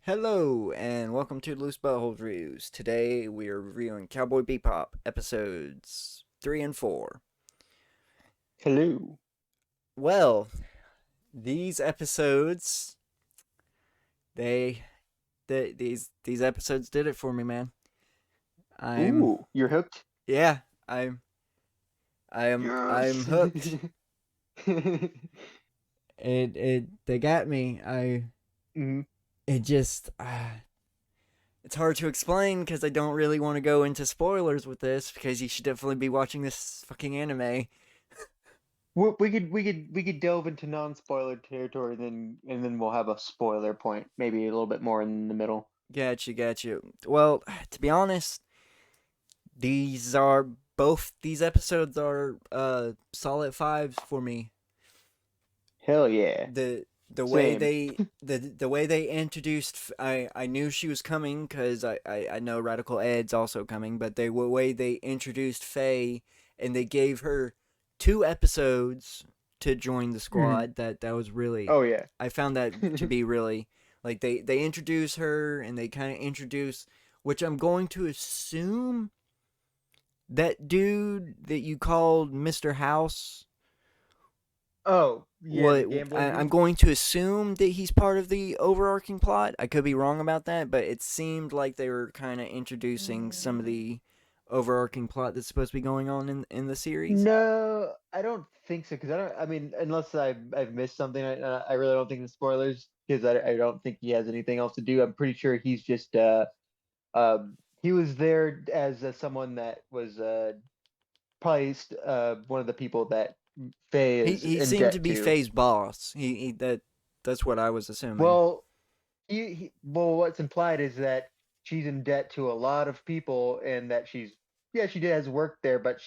Hello, and welcome to Loose Butthole Reviews. Today we are reviewing Cowboy Bebop episodes 3 and 4. Hello. Well, these episodes, they, these episodes did it for me, man. I'm, Ooh, you're hooked? yeah, I'm Yes. hooked. They got me. Mhm. It just, it's hard to explain because I don't really want to go into spoilers with this because you should definitely be watching this fucking anime. We could delve into non-spoiler territory, and then we'll have a spoiler point, maybe a little bit more in the middle. Got you. Well, to be honest, these are these episodes are solid fives for me. Hell yeah. The way Same. the way they introduced I knew she was coming because I know Radical Ed's also coming, but the way they introduced Faye and they gave her 2 episodes to join the Mhm. squad, that was really, Oh yeah. I found that to be really, like, they introduce her and they kind of introduce, which I'm going to assume that dude that you called Mr. House. Oh yeah, the What gambling I'm dude. going to assume that he's part of the overarching plot. I could be wrong about that, but it seemed like they were kind of introducing some of the overarching plot that's supposed to be going on in the series. No, I don't think so. Because I don't. I mean, unless I've missed something, I really don't think the spoilers. Because I don't think he has anything else to do. I'm pretty sure he's just he was there as someone that was probably one of the people that Faye is He in seemed to debt be to. Faye's boss. That's what I was assuming. Well, well, what's implied is that she's in debt to a lot of people, and that she has work there, but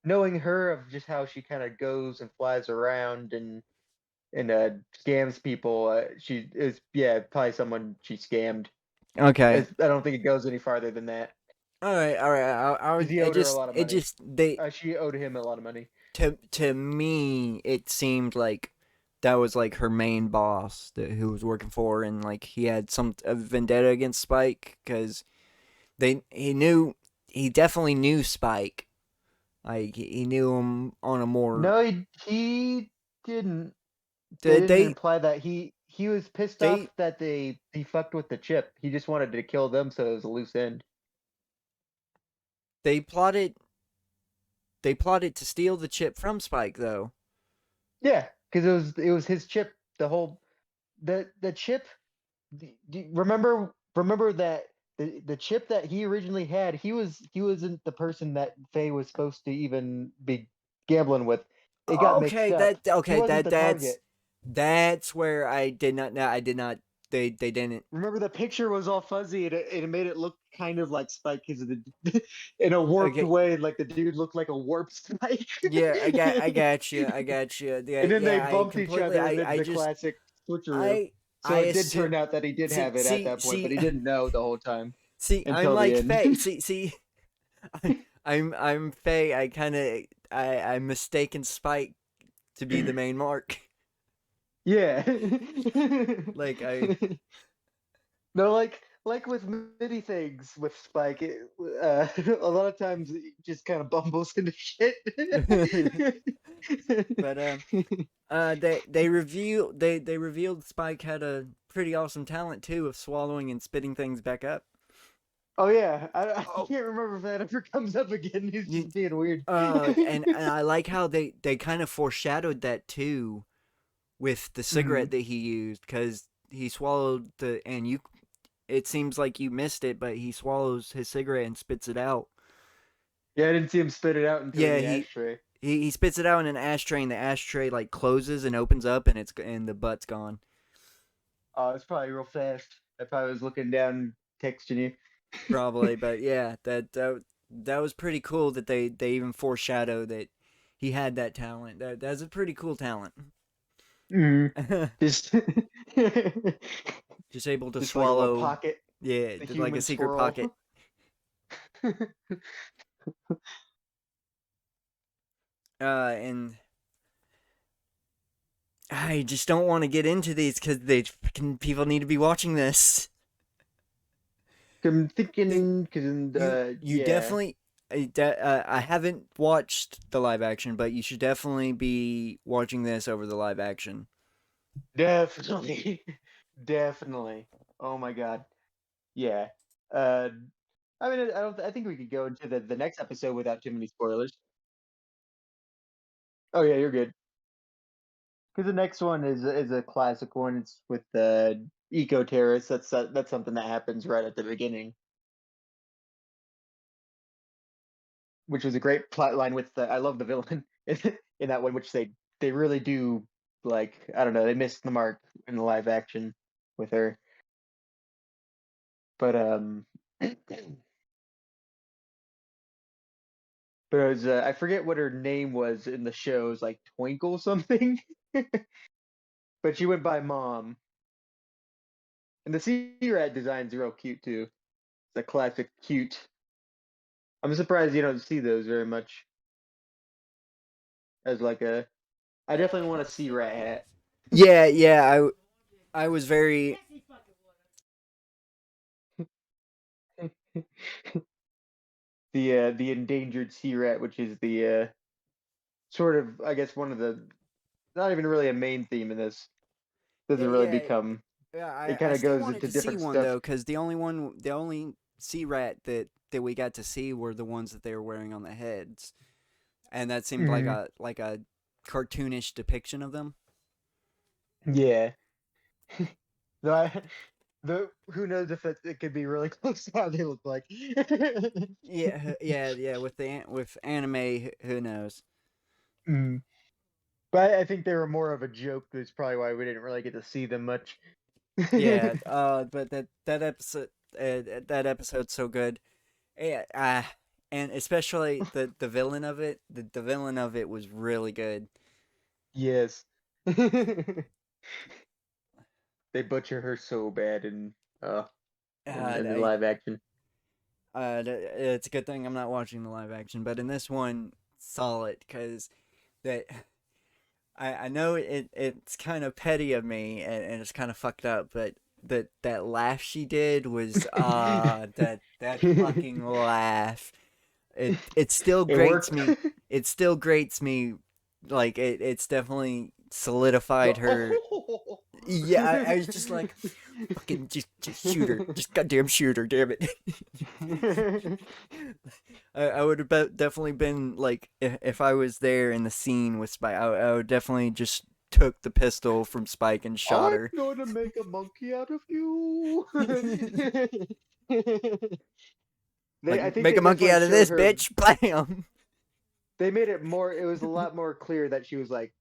knowing her of just how she kind of goes and flies around and scams people, she is, yeah, probably someone she scammed. Okay. I don't think it goes any farther than that All right. because he I owed her a just lot of it money. just they She owed him a lot of money. to me it seemed like that was like her main boss who was working for her, and like he had some a vendetta against Spike because they he definitely knew Spike. Like he knew him on a more No, he didn't. They they didn't they imply that he was pissed they off that he fucked with the chip. He just wanted to kill them, so it was a loose end. they plotted they plotted to steal the chip from Spike though. Yeah, because it was his chip. The chip. Remember that the chip that he originally had. He wasn't the person that Faye was supposed to even be gambling with. It got mixed up. He wasn't the target. That's where I did not know. I did not. They didn't. Remember the picture was all fuzzy and it made it look kind of like Spike because of the in a warped Okay. way, like the dude looked like a warped Spike. Yeah, I got you. Yeah, And then they yeah. bumped each other and then I the just, classic switcheroo. I, So it did assume. turn out that he did have it at that point, but he didn't know the whole time I'm until the like end. Faye. I'm Faye. I'm mistaken Spike to be the main mark. Yeah. Like I, No, like with many things with Spike, a lot of times it just kind of bumbles into shit. but they revealed Spike had a pretty awesome talent too of swallowing and spitting things back up. Oh yeah, I Oh, can't remember if that ever comes up again. He's you, just being weird. and I like how they kind of foreshadowed that too with the Hmm. cigarette that he used because he swallowed the and you. It seems like you missed it, but he swallows his cigarette and spits it out. Yeah, I didn't see him spit it out into Yeah, the ashtray. he spits it out in an ashtray, and the ashtray like closes and opens up, and the butt's gone. Oh, it's probably real fast. I probably was looking down, texting you. Probably, but yeah, that was pretty cool that they even foreshadow that he had that talent. That's a pretty cool talent. Hmm. Just, Just able to just like a little swallow, pocket, yeah, the like a human secret squirrel. pocket. And I just don't want to get into these because they fucking people need to be watching this. I'm It, thinking because you yeah, definitely. I haven't watched the live action, but you should definitely be watching this over the live action. definitely, definitely. Oh my God, yeah. Uh, I mean, I don't. I think we could go into the next episode without too many spoilers. Oh yeah, you're good. Because the next one is a classic one. It's with the eco terrorists. That's something that happens right at the beginning, which was a great plot line with the. I love the villain in that one, which they really do like. I don't know. They missed the mark in the live action with her, but but it was, I forget what her name was in the show. It was like Twinkle something, but she went by Mom. And the Sea Rat design's real cute too. It's a classic cute. I'm surprised you don't see those very much as like a. I definitely want a Sea Rat hat. Yeah, yeah. I was very. The endangered Sea Rat, which is the sort of I guess one of the not even really a main theme in this. Yeah, Doesn't really yeah, become. yeah. It I kind of still goes wanted into to see different one stuff. though, because the only sea rat that we got to see were the ones that they were wearing on the heads, and that seemed Hmm. like a cartoonish depiction of them. Yeah. Though the who knows if it could be really close to how they look like. Yeah, yeah, yeah. With anime, who knows? Mm. But I think they were more of a joke. That's probably why we didn't really get to see them much. Yeah. But that episode's so good. Yeah. And especially the villain of it. The villain of it was really good. Yes. They butcher her so bad in the I live action. it's a good thing I'm not watching the live action, but in this one, solid because that I know it's kind of petty of me and it's kind of fucked up, but that laugh she did was that fucking laugh. It still It grates worked. me. It still grates me. Like it's definitely solidified her. Oh. Yeah, I was just like, fucking just shoot her, just goddamn shoot her, damn it. I would have definitely been like if I was there in the scene with Spike, I would definitely just took the pistol from Spike and shot I'm her. going to make a monkey out of you. Like I think make they a monkey definitely out of showed this her. bitch, bam. They made it more. It was a lot more clear that she was like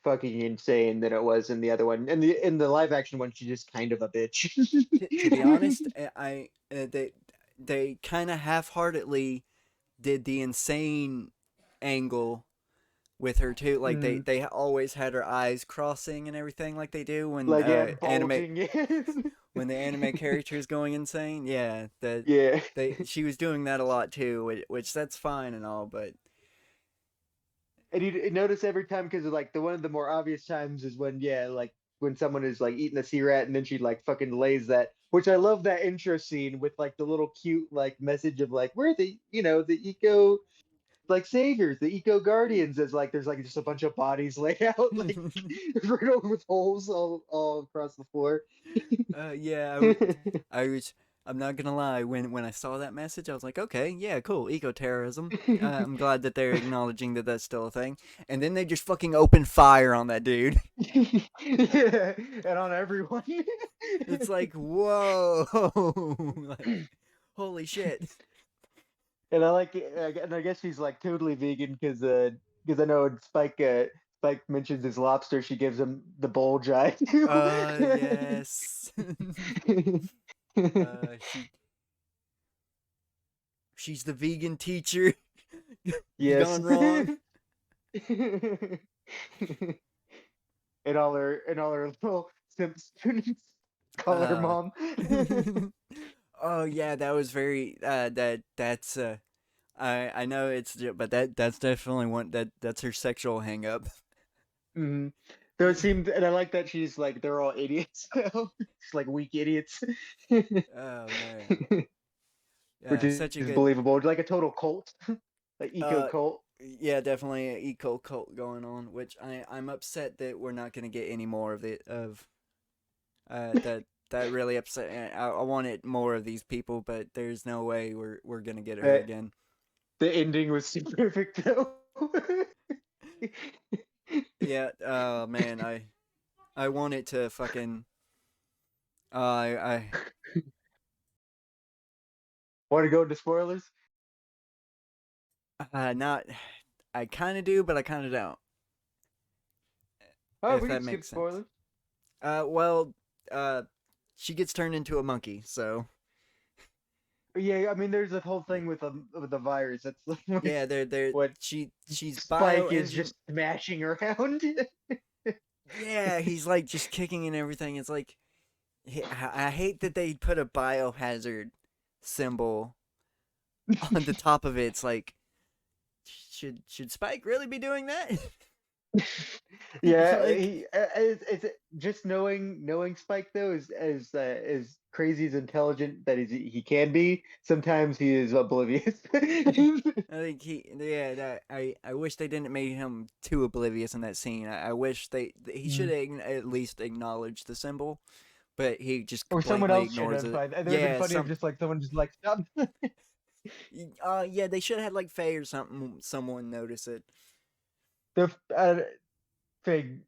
fucking insane than it was in the other one. In the live action one, she's just kind of a bitch. To be honest, they kind of half heartedly did the insane angle with her too. Like Mm, they always had her eyes crossing and everything, like they do like yeah, anime bulging in. when the anime character is going insane. Yeah, that Yeah. they she was doing that a lot too, which that's fine and all, but And you notice every time because like the one of the more obvious times is when yeah, like when someone is like eating a sea rat and then she like fucking lays that. Which I love that intro scene with like the little cute like message of like we're the the eco like saviors, the eco guardians. As like there's like just a bunch of bodies laid out like riddled with holes all across the floor. yeah, I was. I'm not gonna lie. When I saw that message, I was like, okay, yeah, cool, eco terrorism. I'm glad that they're acknowledging that that's still a thing. And then they just fucking open fire on that dude. Yeah, and on everyone. It's like, whoa, like, holy shit. And I like it, and I guess she's like totally vegan because I know Spike mentions his lobster. She gives him the bulge eye too. Yes. She she's the vegan teacher. You Yes. gone wrong. And all her little simp students call her Uh, mom. oh yeah, that was very that's I know but that's definitely one that's her sexual hang up. Mhm. Though it seemed, and I like that she's like they're all idiots. It's like weak idiots, Oh man, which yeah, such a is good. believable. Like a total cult, like eco Uh, cult. yeah, definitely an eco cult going on. Which I'm upset that we're not gonna get any more of it. That really upset. I wanted more of these people, but there's no way we're gonna get her That again. the ending was so perfect though. Yeah. Oh man, I want it to fucking. I Want to go into spoilers? not. I kind of do, but I kind of don't. Oh, If we can that skip makes sense. spoilers. Well, uh, she gets turned into a monkey, so Yeah, I mean, there's a whole thing with the virus. That's like yeah, they're what she's Spike is bioengine. just smashing around. Yeah, he's like just kicking and everything. It's like I hate that they put a biohazard symbol on the top of it. It's like should Spike really be doing that? Yeah, Like it's just knowing Spike though is as crazy as intelligent that he can be. Sometimes he is oblivious. I think I wish they didn't make him too oblivious in that scene. I wish he should Mm. have at least acknowledged the symbol, but he just Or someone completely else should ignores have. it. It would have been Yeah, funny if some just like someone just like stop. yeah, they should have had like Faye or something. Someone notice it. The Faye,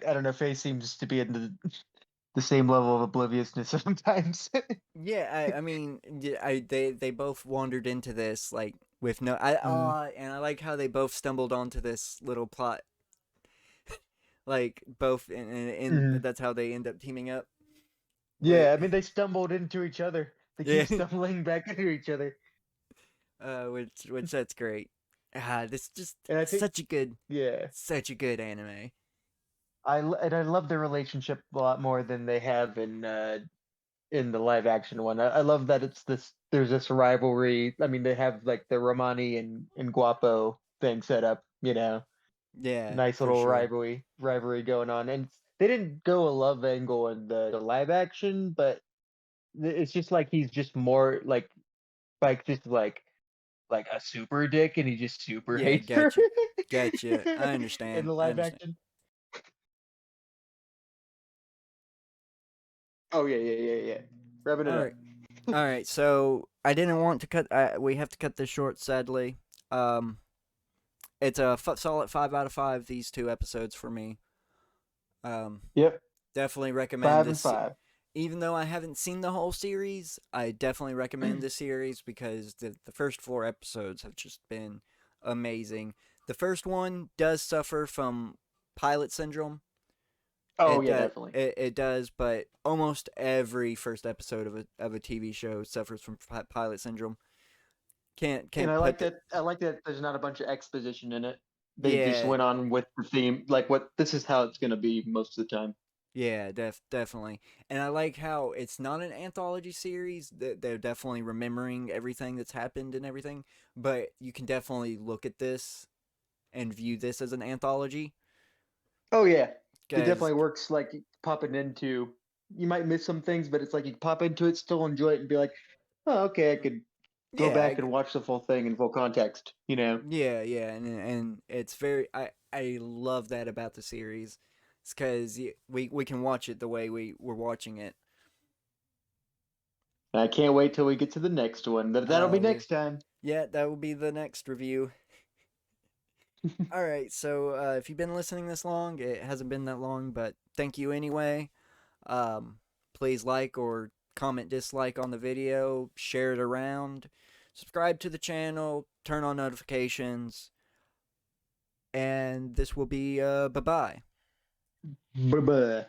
I don't know. Faye seems to be in the same level of obliviousness sometimes. Yeah, I mean, they both wandered into this like with no Mm, and I like how they both stumbled onto this little plot, like both and mm. that's how they end up teaming up. But Yeah, I mean they stumbled into each other. They yeah, keep stumbling back into each other, which that's great. This just and I think yeah, such a good anime. and I love their relationship a lot more than they have in the live action one. I love that it's this there's this rivalry. I mean they have like the Romani and Guapo thing set up. Yeah, Nice for little sure. rivalry going on, and they didn't go a love angle in the live action, but it's just like he's just more like just like a super dick, and he just super Yeah, hates her gotcha. I in understand. the I live understand. action. Oh yeah. Wrapping it All up. right. All right, so I didn't want to cut. We have to cut this short, sadly. Um, it's a solid 5 out of 5. These 2 episodes for me. Um, Yep, definitely recommend 5 and this. 5. Even though I haven't seen the whole series, I definitely recommend this series because the first 4 episodes have just been amazing. The first one does suffer from pilot syndrome. Oh yeah, definitely. It does, but almost every first episode of a TV show suffers from pilot syndrome. And Can't put the I like that there's not a bunch of exposition in it. They just yeah went on with the theme, like what this is how it's gonna be most of the time. yeah definitely, and I like how it's not an anthology series. They're definitely remembering everything that's happened and everything, but you can definitely look at this and view this as an anthology Oh yeah, it because definitely works. Like popping into, you might miss some things, but it's like you pop into it, still enjoy it, and be like, oh okay, I could go yeah back and watch the full thing in full context. yeah, and it's very I love that about the series. It's because we can watch it the way we were watching it. I can't wait till we get to the next one. That'll be We next time. Yeah, that will be the next review. All right, so if you've been listening this long, it hasn't been that long, but thank you anyway. Please like or comment dislike on the video, share it around, subscribe to the channel, turn on notifications, and this will be bye bye. Bye bye.